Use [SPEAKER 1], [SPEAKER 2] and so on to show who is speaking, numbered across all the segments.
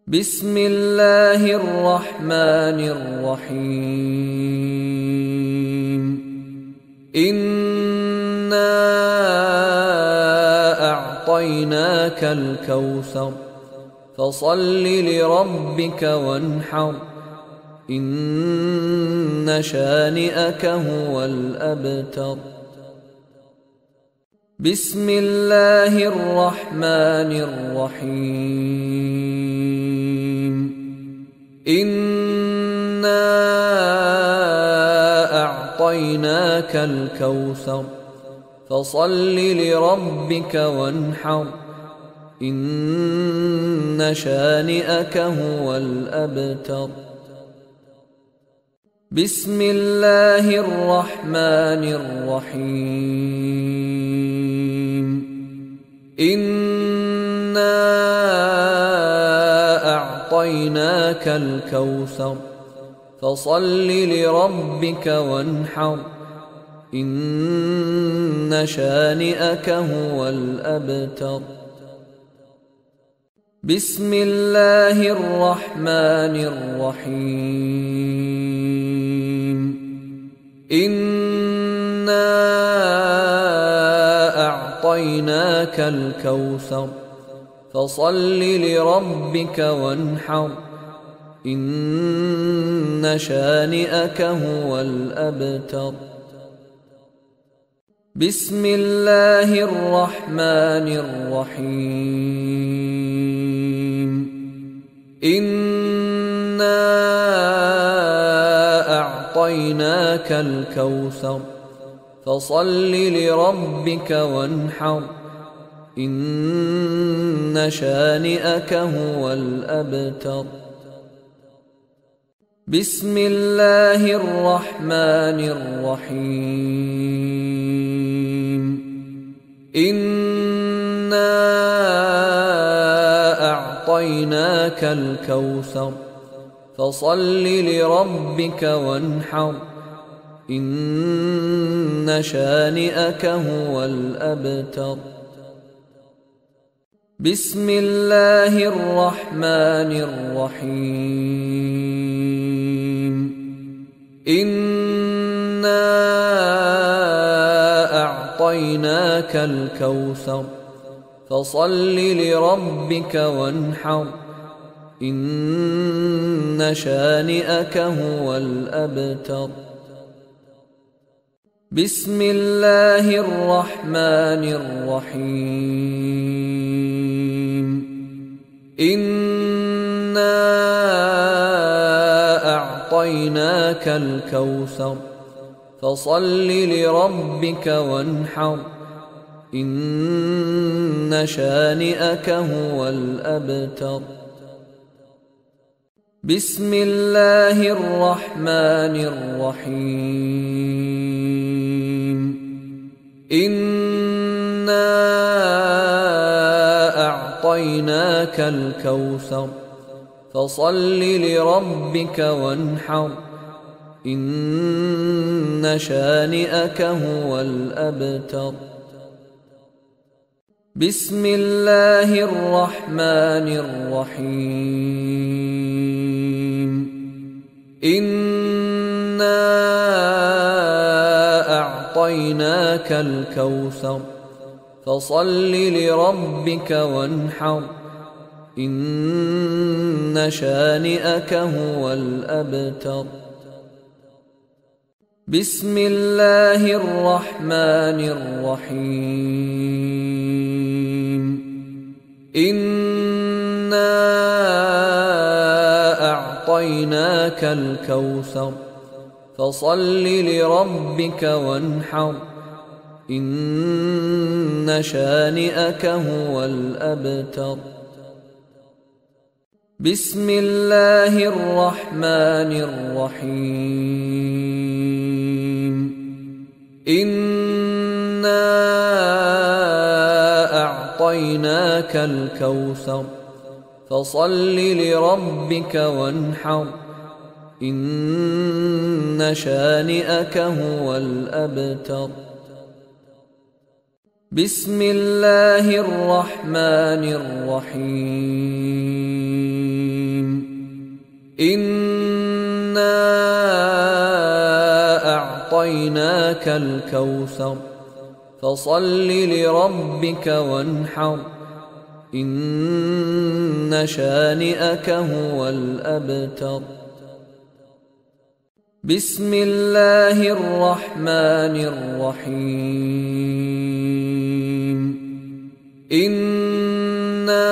[SPEAKER 1] بسم الله الرحمن الرحيم. إنا أعطيناك الكوثر فصل لربك وانحر إن شانئك هو الأبتر. بسم الله الرحمن الرحيم. إنا أعطيناك الكوثر فصل لربك وانحر إن شانئك هو الأبتر. بسم الله الرحمن الرحيم. إنا أعطيناك الكوثر فصل لربك وانحر إن شانئك هو الأبتر. بسم الله الرحمن الرحيم. إنا أعطيناك الكوثر فصل لربك وانحر إن شانئك هو الأبتر. بسم الله الرحمن الرحيم. إنا أعطيناك الكوثر فصل لربك وانحر إن شانئك هو الأبتر. بسم الله الرحمن الرحيم. إنا أعطيناك الكوثر فصل لربك وانحر إن شانئك هو الأبتر. بسم الله الرحمن الرحيم. إنا أعطيناك الكوثر فصل لربك وانحر إن شانئك هو الأبتر. بسم الله الرحمن الرحيم. إنا أعطيناك الكوثر فصل لربك وانحر إن شانئك هو الأبتر. بسم الله الرحمن الرحيم. إنا أعطيناك الكوثر فصل لربك وانحر إن شانئك هو الأبتر. بسم الله الرحمن الرحيم. إنا أعطيناك الكوثر فصل لربك وانحر إن شانئك هو الأبتر. بسم الله الرحمن الرحيم. إنا أعطيناك الكوثر فصل لربك وانحر إن شانئك هو الأبتر. بسم الله الرحمن الرحيم. إنا أعطيناك الكوثر فصل لربك وانحر إن شانئك هو الأبتر. بسم الله الرحمن الرحيم. إنا أعطيناك الكوثر فصل لربك وانحر إن شانئك هو الأبتر. بسم الله الرحمن الرحيم. إنا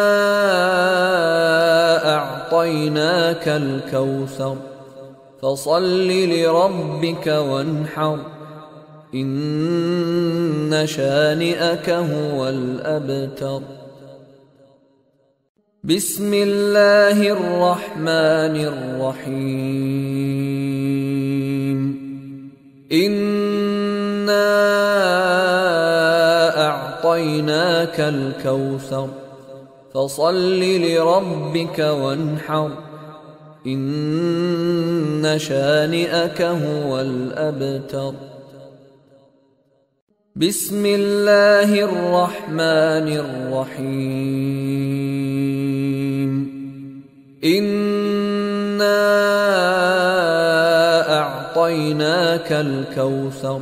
[SPEAKER 1] أعطيناك الكوثر فصل لربك وانحر إن شانئك هو الأبتر. بسم الله الرحمن الرحيم. إنا أعطيناك الكوثر فصل لربك وانحر إن شانئك هو الأبتر. بسم الله الرحمن الرحيم. إنا أعطيناك الكوثر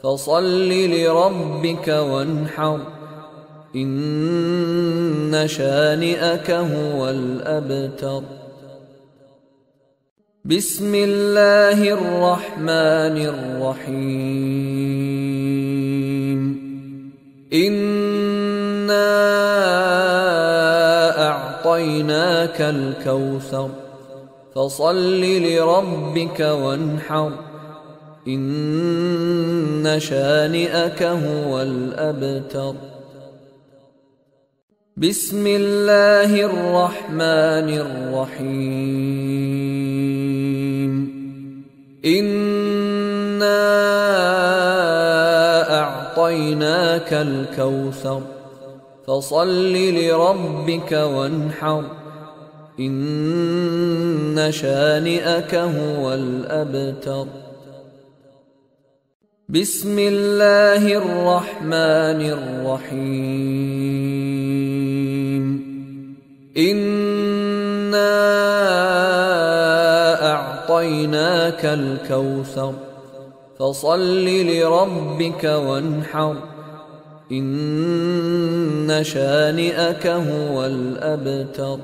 [SPEAKER 1] فصل لربك وانحر إن شانئك هو الأبتر. بسم الله الرحمن الرحيم. إنا أعطيناك الكوثر فصل لربك وانحر إن شانئك هو الأبتر. بسم الله الرحمن الرحيم. إنا أعطيناك الكوثر فصل لربك وانحر إن شانئك هو الأبتر. بسم الله الرحمن الرحيم. إنا أعطيناك الكوثر فصل لربك وانحر إن شانئك هو الأبتر.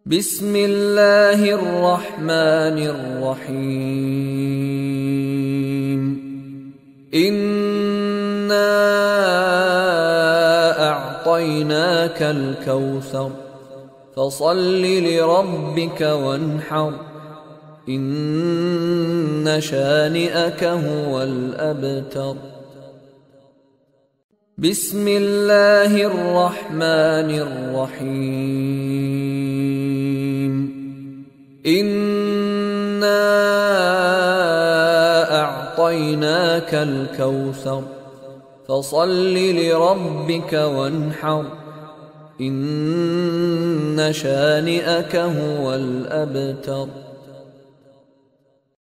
[SPEAKER 1] بسم الله الرحمن الرحيم. إنا أعطيناك الكوثر فصل لربك وانحر إن شانئك هو الأبتر. بسم الله الرحمن الرحيم. إنا أعطيناك الكوثر فصل لربك وانحر إن شانئك هو الأبتر.